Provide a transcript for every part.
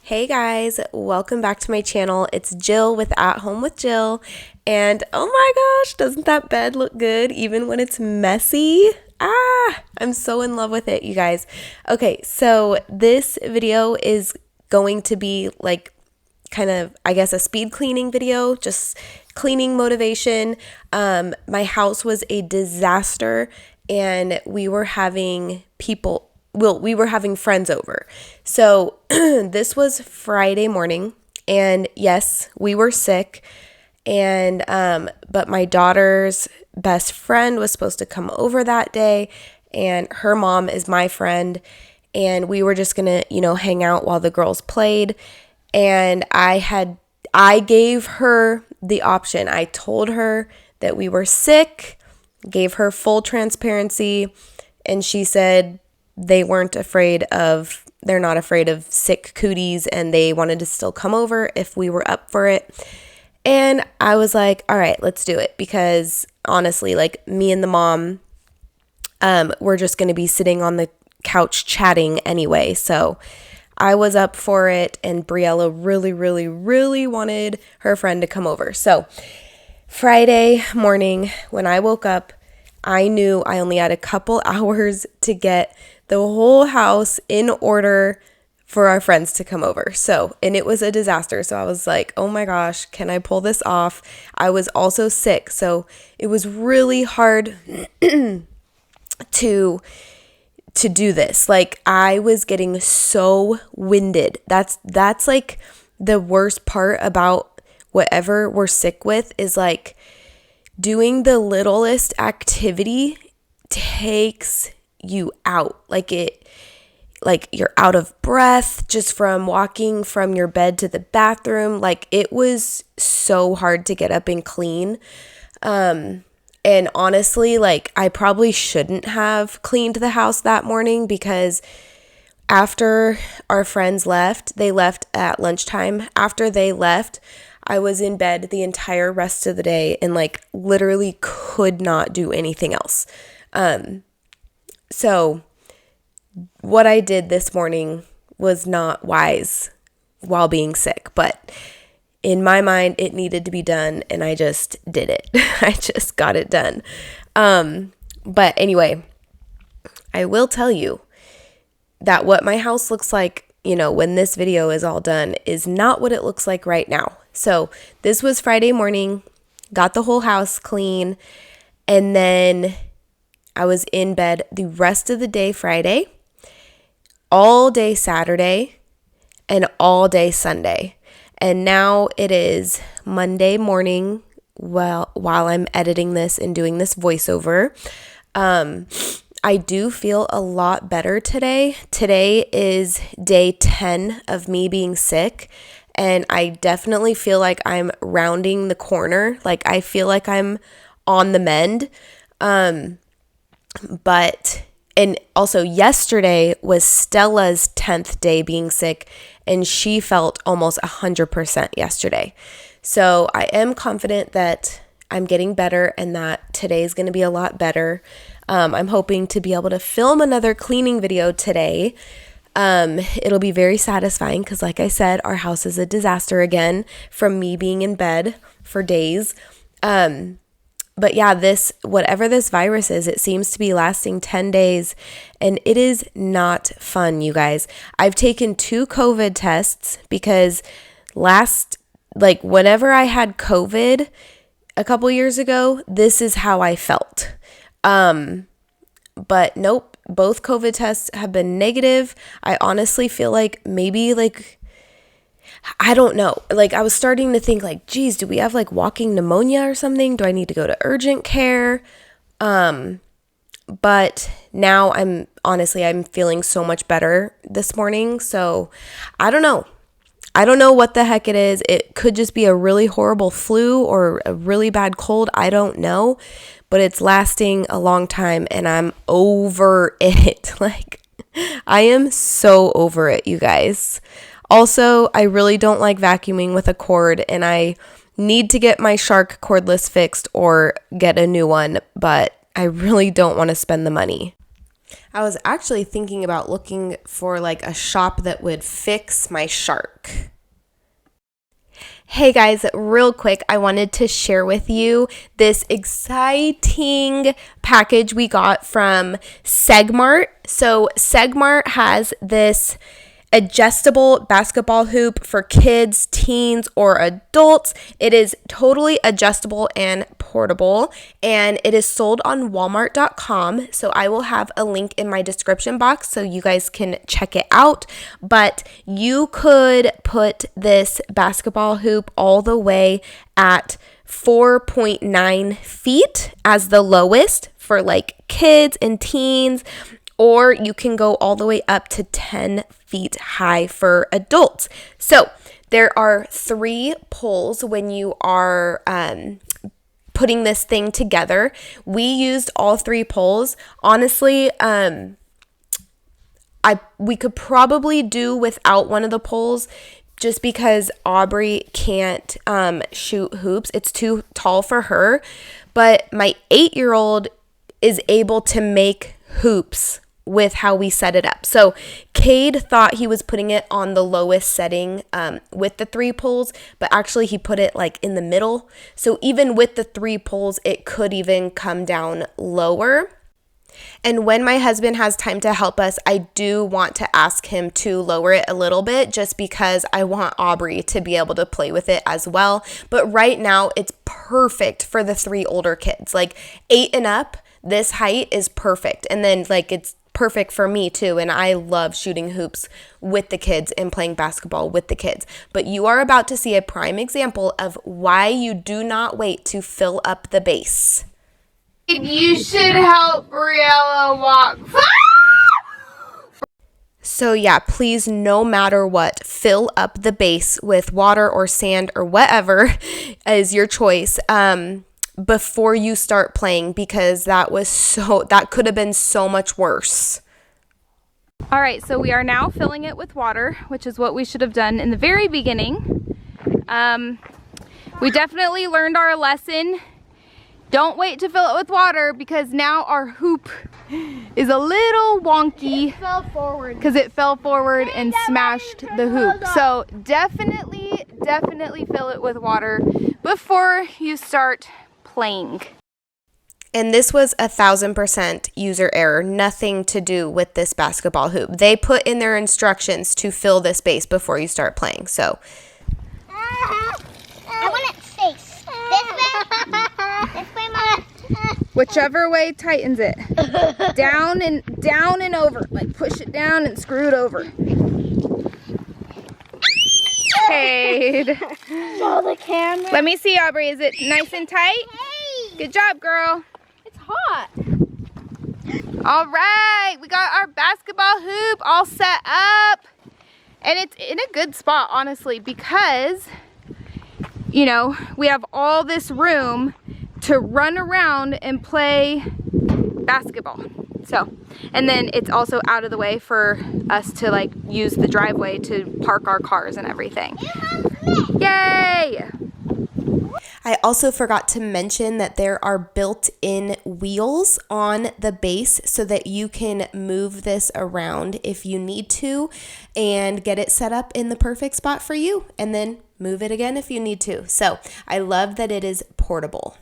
Hey guys, welcome back to my channel. It's Jill with At Home with Jill. And oh my gosh, doesn't that bed look good even when it's messy? I'm so in love with it, you guys. Okay, so this video is going to be like kind of, I guess, a speed cleaning video, just cleaning motivation. My house was a disaster and we were having friends over. So this was Friday morning, and yes, we were sick. And but my daughter's best friend was supposed to come over that day, and her mom is my friend, and we were just gonna, hang out while the girls played. And I gave her the option. I told her that we were sick, gave her full transparency, and she said they're not afraid of sick cooties, and they wanted to still come over if we were up for it. And I was like, all right, let's do it, because honestly, like, me and the mom, we're just going to be sitting on the couch chatting anyway. So I was up for it, and Briella really, really, really wanted her friend to come over. So Friday morning, when I woke up, I knew I only had a couple hours to get the whole house in order for our friends to come over. And it was a disaster. So I was like, oh my gosh, can I pull this off? I was also sick. So it was really hard to do this. Like, I was getting so winded. That's like the worst part about whatever we're sick with, is like doing the littlest activity takes you out. Like you're out of breath just from walking from your bed to the bathroom. Like, it was so hard to get up and clean. And honestly, like, I probably shouldn't have cleaned the house that morning, because after our friends left, they left at lunchtime. After they left, I was in bed the entire rest of the day and like literally could not do anything else. So what I did this morning was not wise while being sick, but in my mind, it needed to be done, and I just did it. I just got it done. But anyway, I will tell you that what my house looks like, when this video is all done, is not what it looks like right now. So this was Friday morning, got the whole house clean, and then I was in bed the rest of the day Friday, all day Saturday, and all day Sunday. And now it is Monday morning while I'm editing this and doing this voiceover. I do feel a lot better today. Today is day 10 of me being sick, and I definitely feel like I'm rounding the corner. Like, I feel like I'm on the mend. And also yesterday was Stella's 10th day being sick, and she felt almost 100% yesterday. So I am confident that I'm getting better and that today's going to be a lot better. I'm hoping to be able to film another cleaning video today. It'll be very satisfying because, like I said, our house is a disaster again from me being in bed for days. But yeah, whatever this virus is, it seems to be lasting 10 days, and it is not fun, you guys. I've taken 2 COVID tests because whenever I had COVID a couple years ago, this is how I felt. But nope, both COVID tests have been negative. I honestly feel like maybe I don't know. Like, I was starting to think like, geez, do we have like walking pneumonia or something? Do I need to go to urgent care? But now I'm feeling so much better this morning. So I don't know. I don't know what the heck it is. It could just be a really horrible flu or a really bad cold. I don't know, but it's lasting a long time, and I'm over it. Like, I am so over it, you guys. Also, I really don't like vacuuming with a cord, and I need to get my Shark cordless fixed or get a new one, but I really don't want to spend the money. I was actually thinking about looking for like a shop that would fix my shark. Hey guys, real quick, I wanted to share with you this exciting package we got from Segmart. So Segmart has this adjustable basketball hoop for kids, teens, or adults. It is totally adjustable and portable, and it is sold on walmart.com. So I will have a link in my description box so you guys can check it out. But you could put this basketball hoop all the way at 4.9 feet as the lowest for like kids and teens, or you can go all the way up to 10 feet high for adults. So there are 3 poles when you are putting this thing together. We used all 3 poles. Honestly, we could probably do without one of the poles just because Aubrey can't shoot hoops. It's too tall for her. But my 8-year-old is able to make hoops with how we set it up. So Cade thought he was putting it on the lowest setting with the 3 poles, but actually he put it like in the middle. So even with the 3 poles, it could even come down lower. And when my husband has time to help us, I do want to ask him to lower it a little bit just because I want Aubrey to be able to play with it as well. But right now it's perfect for the 3 older kids, like 8 and up. This height is perfect. And then like it's perfect for me too, and I love shooting hoops with the kids and playing basketball with the kids. But you are about to see a prime example of why you do not wait to fill up the base. You should help Briella walk. So yeah, please, no matter what, fill up the base with water or sand or whatever is your choice before you start playing, because that could have been so much worse. All right, so we are now filling it with water, which is what we should have done in the very beginning. We definitely learned our lesson. Don't wait to fill it with water, because now our hoop is a little wonky. It fell forward. Because it fell forward and smashed the hoop. So definitely fill it with water before you start playing. And this was 1,000% user error, nothing to do with this basketball hoop. They put in their instructions to fill this base before you start playing. So I want it face. This way, Mom. Whichever way tightens it. Down and over. Like push it down and screw it over. Cade. Show the camera. Let me see, Aubrey. Is it nice and tight? Hey, Good job, girl. it's hot. All right, we got our basketball hoop all set up. And it's in a good spot, honestly, because, you know, we have all this room to run around and play basketball. So, and then it's also out of the way for us to like use the driveway to park our cars and everything. Yay! I also forgot to mention that there are built-in wheels on the base so that you can move this around if you need to and get it set up in the perfect spot for you, and then move it again if you need to. So I love that it is portable.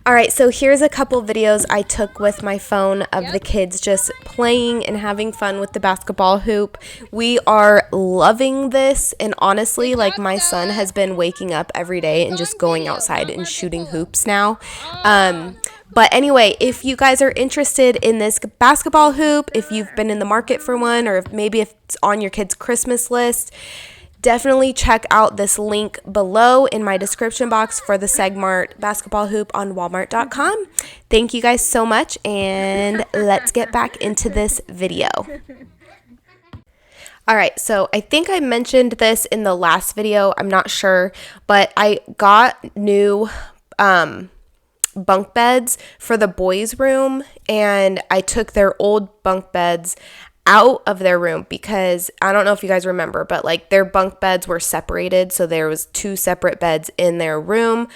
All right, so here's a couple videos I took with my phone of the kids just playing and having fun with the basketball hoop. We are loving this, and honestly, like my son has been waking up every day and just going outside and shooting hoops now. But anyway, if you guys are interested in this basketball hoop, if you've been in the market for one, or maybe if it's on your kids' Christmas list, definitely check out this link below in my description box for the Segmart basketball hoop on walmart.com. Thank you guys so much, and let's get back into this video. All right, so I think I mentioned this in the last video, I'm not sure, but I got new bunk beds for the boys' room, and I took their old bunk beds out of their room because I don't know if you guys remember, but like their bunk beds were separated, so there was 2 separate beds in their room.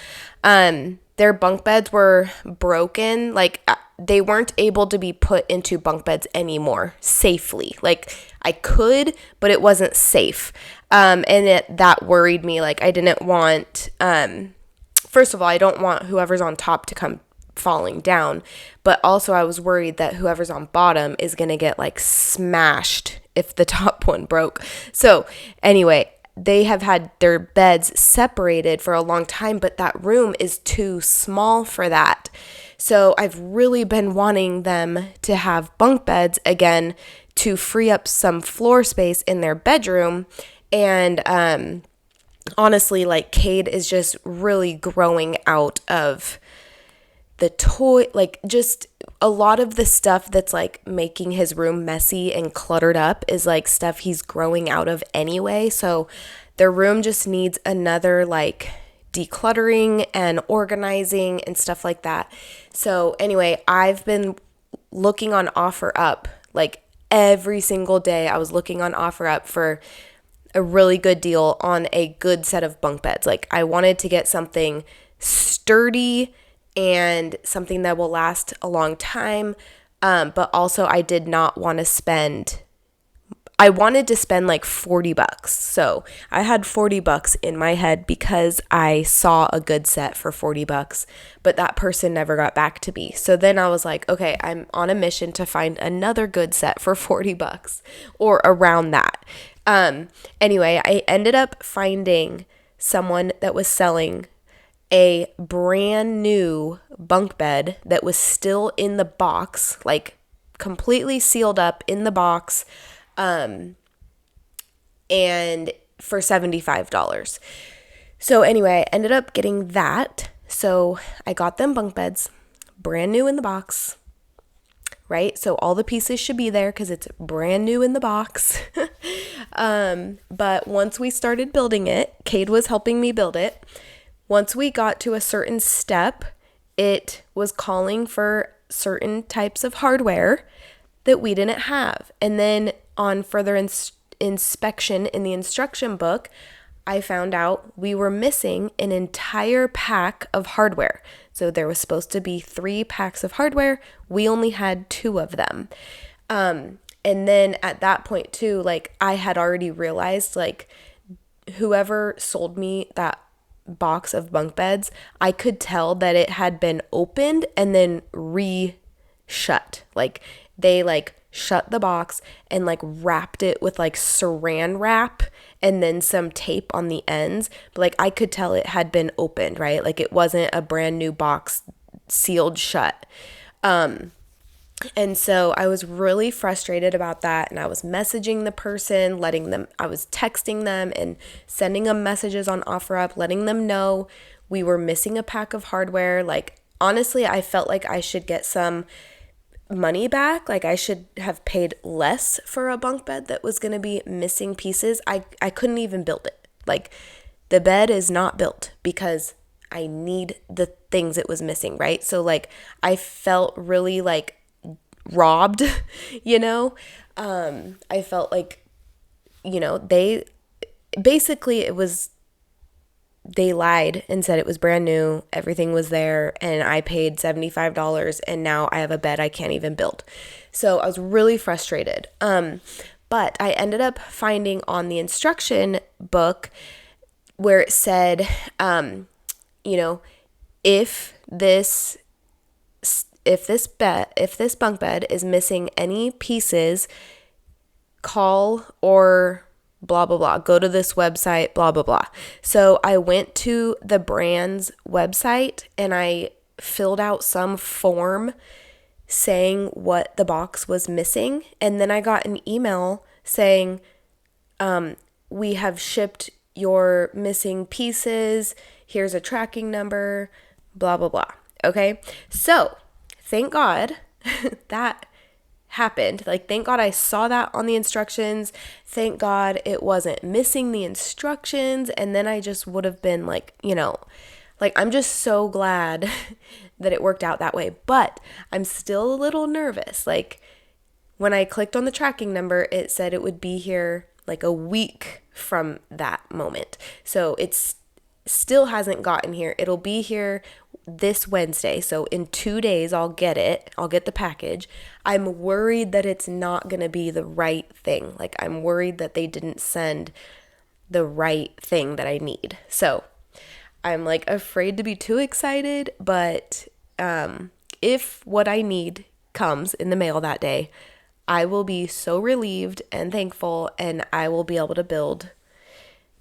Their bunk beds were broken, like they weren't able to be put into bunk beds anymore safely. Like I could, but it wasn't safe. And that worried me. Like I didn't want, first of all, I don't want whoever's on top to come falling down, but also I was worried that whoever's on bottom is going to get like smashed if the top one broke. So anyway, they have had their beds separated for a long time, but that room is too small for that. So I've really been wanting them to have bunk beds again to free up some floor space in their bedroom. And honestly, like Cade is just really growing out of the toy, like just a lot of the stuff that's like making his room messy and cluttered up is like stuff he's growing out of anyway. So their room just needs another like decluttering and organizing and stuff like that. So anyway, I've been looking on OfferUp like every single day. I was looking on OfferUp for a really good deal on a good set of bunk beds. Like I wanted to get something sturdy and something that will last a long time. But also I did not want to spend, I wanted to spend like $40. So I had $40 in my head because I saw a good set for $40, but that person never got back to me. So then I was like, okay, I'm on a mission to find another good set for $40 or around that. Anyway, I ended up finding someone that was selling a brand new bunk bed that was still in the box, like completely sealed up in the box, and for $75. So anyway, I ended up getting that. So I got them bunk beds, brand new in the box, right? So all the pieces should be there because it's brand new in the box. But once we started building it, Cade was helping me build it. Once we got to a certain step, it was calling for certain types of hardware that we didn't have. And then on further inspection in the instruction book, I found out we were missing an entire pack of hardware. So there was supposed to be 3 packs of hardware. We only had 2 of them. And then at that point too, like I had already realized like whoever sold me that box of bunk beds, I could tell that it had been opened and then re-shut. Like they like shut the box and like wrapped it with like saran wrap and then some tape on the ends. But like I could tell it had been opened, right? Like it wasn't a brand new box sealed shut. And so I was really frustrated about that. And I was messaging the person, I was texting them and sending them messages on OfferUp, letting them know we were missing a pack of hardware. Like, honestly, I felt like I should get some money back. Like I should have paid less for a bunk bed that was going to be missing pieces. I couldn't even build it. Like the bed is not built because I need the things it was missing, right? So like I felt really like robbed, you know? I felt like, you know, they lied and said it was brand new, everything was there, and I paid $75 and now I have a bed I can't even build. So I was really frustrated. But I ended up finding on the instruction book where it said, you know, if this bunk bed is missing any pieces, call or blah, blah, blah. Go to this website, blah, blah, blah. So I went to the brand's website and I filled out some form saying what the box was missing. And then I got an email saying, we have shipped your missing pieces. Here's a tracking number, blah, blah, blah. Okay. So thank God that happened. Like, thank God I saw that on the instructions. Thank God it wasn't missing the instructions. And then I just would have been like, you know, like, I'm just so glad that it worked out that way. But I'm still a little nervous. Like, when I clicked on the tracking number, it said it would be here like a week from that moment. So it's still hasn't gotten here. It'll be here this Wednesday. So in 2 days, I'll get it. I'll get the package. I'm worried that it's not going to be the right thing. Like, I'm worried that they didn't send the right thing that I need. So I'm like afraid to be too excited, but if what I need comes in the mail that day, I will be so relieved and thankful, and I will be able to build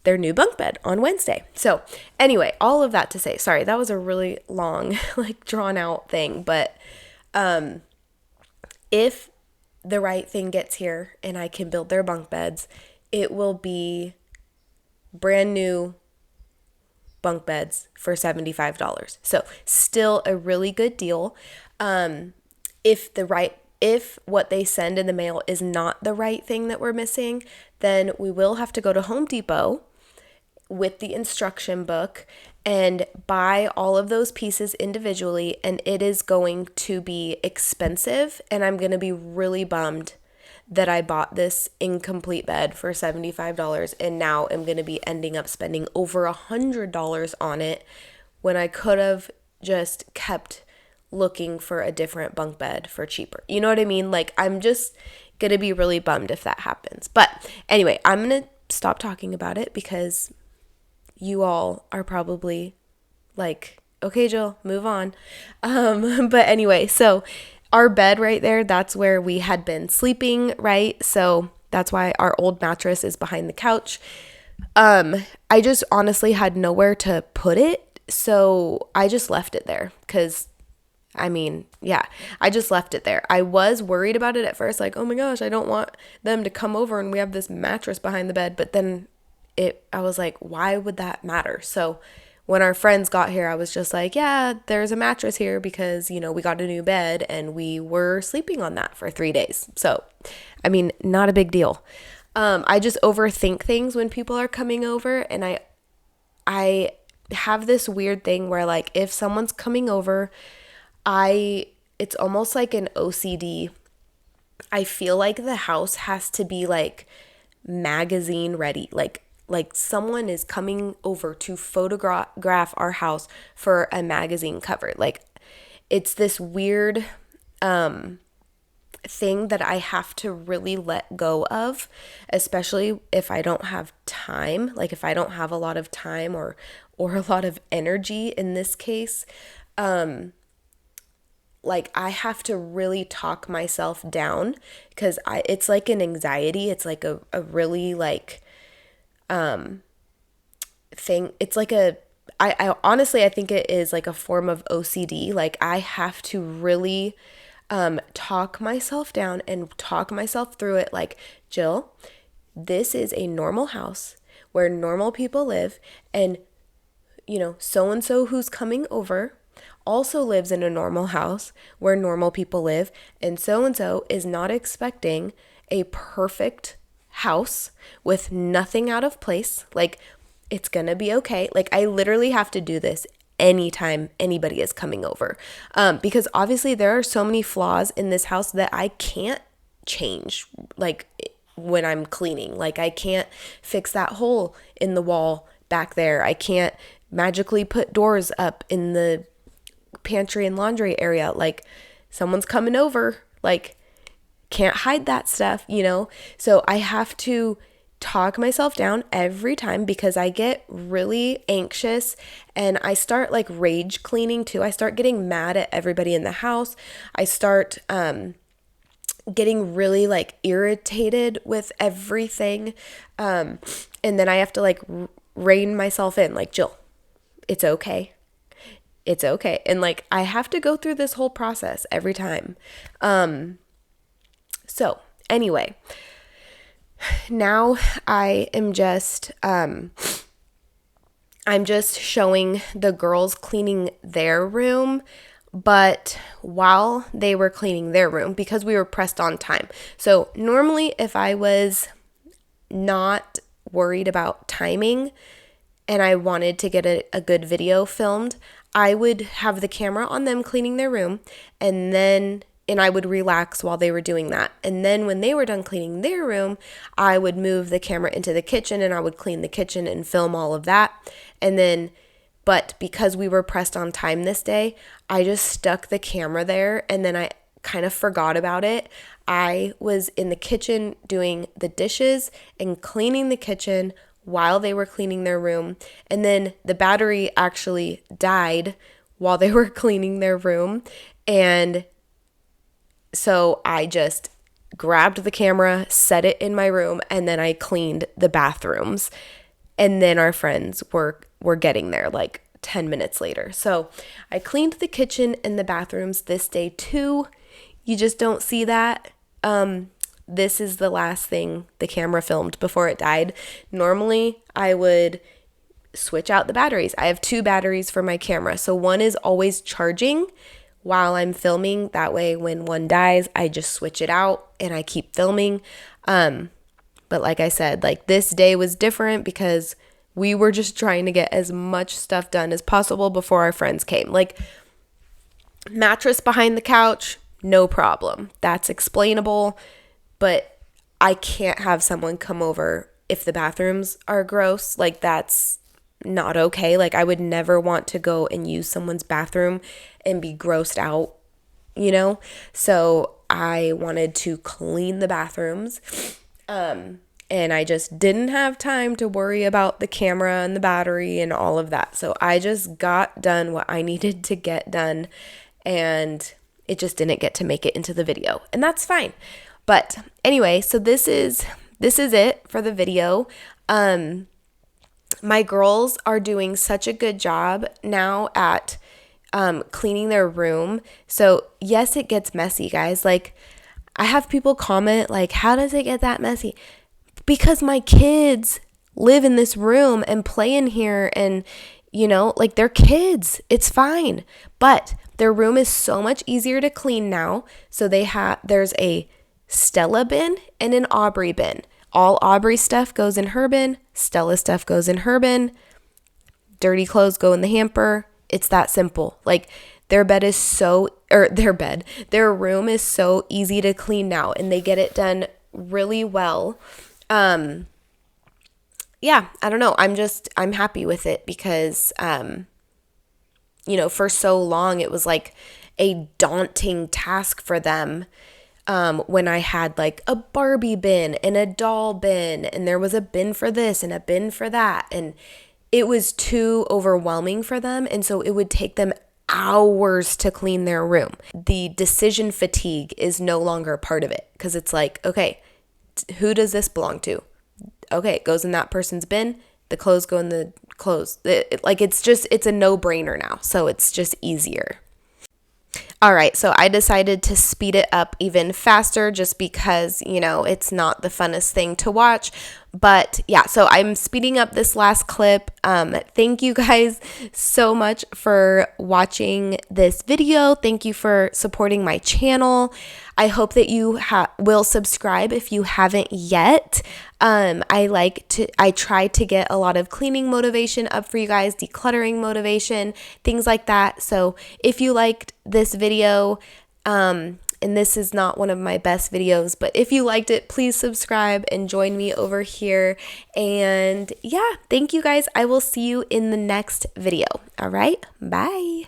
their new bunk bed on Wednesday. So anyway, all of that to say, sorry, that was a really long, like drawn out thing, but if the right thing gets here and I can build their bunk beds, it will be brand new bunk beds for $75. So still a really good deal. If what they send in the mail is not the right thing that we're missing, then we will have to go to Home Depot with the instruction book and buy all of those pieces individually, and it is going to be expensive, and I'm going to be really bummed that I bought this incomplete bed for $75 and now I'm going to be ending up spending over $100 on it when I could have just kept looking for a different bunk bed for cheaper. You know what I mean? Like, I'm just going to be really bummed if that happens. But anyway, I'm going to stop talking about it because you all are probably like, okay, Jill, move on. But anyway, so our bed right there, that's where we had been sleeping, right? So that's why our old mattress is behind the couch. I just honestly had nowhere to put it. So I just left it there because I just left it there. I was worried about it at first, like, oh my gosh, I don't want them to come over and we have this mattress behind the bed. But then I was like, why would that matter? So when our friends got here, I was just like, yeah, there's a mattress here because, we got a new bed and we were sleeping on that for 3 days. So, not a big deal. I just overthink things when people are coming over, and I have this weird thing where, like, if someone's coming over, it's almost like an OCD. I feel like the house has to be like magazine ready. Like someone is coming over to photograph our house for a magazine cover. Like, it's this weird thing that I have to really let go of, especially if I don't have time. Like, if I don't have a lot of time or a lot of energy in this case, like, I have to really talk myself down because it's like an anxiety. It's like a really like thing. It's like I honestly, I think it is like a form of OCD. Like, I have to really talk myself down and talk myself through it. Like, Jill, this is a normal house where normal people live, and so-and-so who's coming over also lives in a normal house where normal people live, and so is not expecting a perfect house with nothing out of place. Like, it's gonna be okay. Like, I literally have to do this anytime anybody is coming over, because obviously there are so many flaws in this house that I can't change, like, when I'm cleaning. Like, I can't fix that hole in the wall back there. I can't magically put doors up in the pantry and laundry area. Like, someone's coming over, like, can't hide that stuff, So I have to talk myself down every time because I get really anxious and I start like rage cleaning too. I start getting mad at everybody in the house. I start getting really like irritated with everything. And then I have to like rein myself in, like, Jill, it's okay. It's okay. And like, I have to go through this whole process every time. So anyway, now I am just, I'm just showing the girls cleaning their room, but while they were cleaning their room, because we were pressed on time. So normally if I was not worried about timing and I wanted to get a good video filmed, I would have the camera on them cleaning their room and then and I would relax while they were doing that. And then when they were done cleaning their room, I would move the camera into the kitchen and I would clean the kitchen and film all of that. And then, but because we were pressed on time this day, I just stuck the camera there and then I kind of forgot about it. I was in the kitchen doing the dishes and cleaning the kitchen while they were cleaning their room. And then the battery actually died while they were cleaning their room. And so I just grabbed the camera, set it in my room, and then I cleaned the bathrooms. And then our friends were getting there like 10 minutes later. So I cleaned the kitchen and the bathrooms this day too. You just don't see that. This is the last thing the camera filmed before it died. Normally, I would switch out the batteries. I have 2 batteries for my camera. So one is always charging while I'm filming. That way, when one dies, I just switch it out and I keep filming. But like I said, like this day was different because we were just trying to get as much stuff done as possible before our friends came. Like mattress behind the couch, no problem. That's explainable. But I can't have someone come over if the bathrooms are gross. Like that's not okay. Like I would never want to go and use someone's bathroom and be grossed out, you know? So I wanted to clean the bathrooms. And I just didn't have time to worry about the camera and the battery and all of that. So I just got done what I needed to get done, and it just didn't get to make it into the video, and that's fine. But anyway, so this is it for the video. My girls are doing such a good job now at cleaning their room. So yes, it gets messy, guys. Like I have people comment like, how does it get that messy? Because my kids live in this room and play in here, and you know, like they're kids. It's fine. But their room is so much easier to clean now. So there's a Stella bin and an Aubrey bin. All Aubrey stuff goes in her bin. Stella stuff goes in her bin. Dirty clothes go in the hamper. It's that simple. Like their room is so easy to clean now, and they get it done really well. Yeah, I don't know. I'm happy with it because, you know, for so long it was like a daunting task for them. When I had like a Barbie bin and a doll bin, and there was a bin for this and a bin for that, and it was too overwhelming for them, and so it would take them hours to clean their room. The decision fatigue is no longer part of it because it's like, okay, who does this belong to? Okay, it goes in that person's bin. The clothes go in the clothes. It's a no-brainer now, so it's just easier. All right, so I decided to speed it up even faster just because, you know, it's not the funnest thing to watch. But yeah, so I'm speeding up this last clip. Thank you guys so much for watching this video. Thank you for supporting my channel. I hope that you will subscribe if you haven't yet. I try to get a lot of cleaning motivation up for you guys, decluttering motivation, things like that. So if you liked this video, and this is not one of my best videos, but if you liked it, please subscribe and join me over here. And yeah, thank you guys. I will see you in the next video. All right, bye.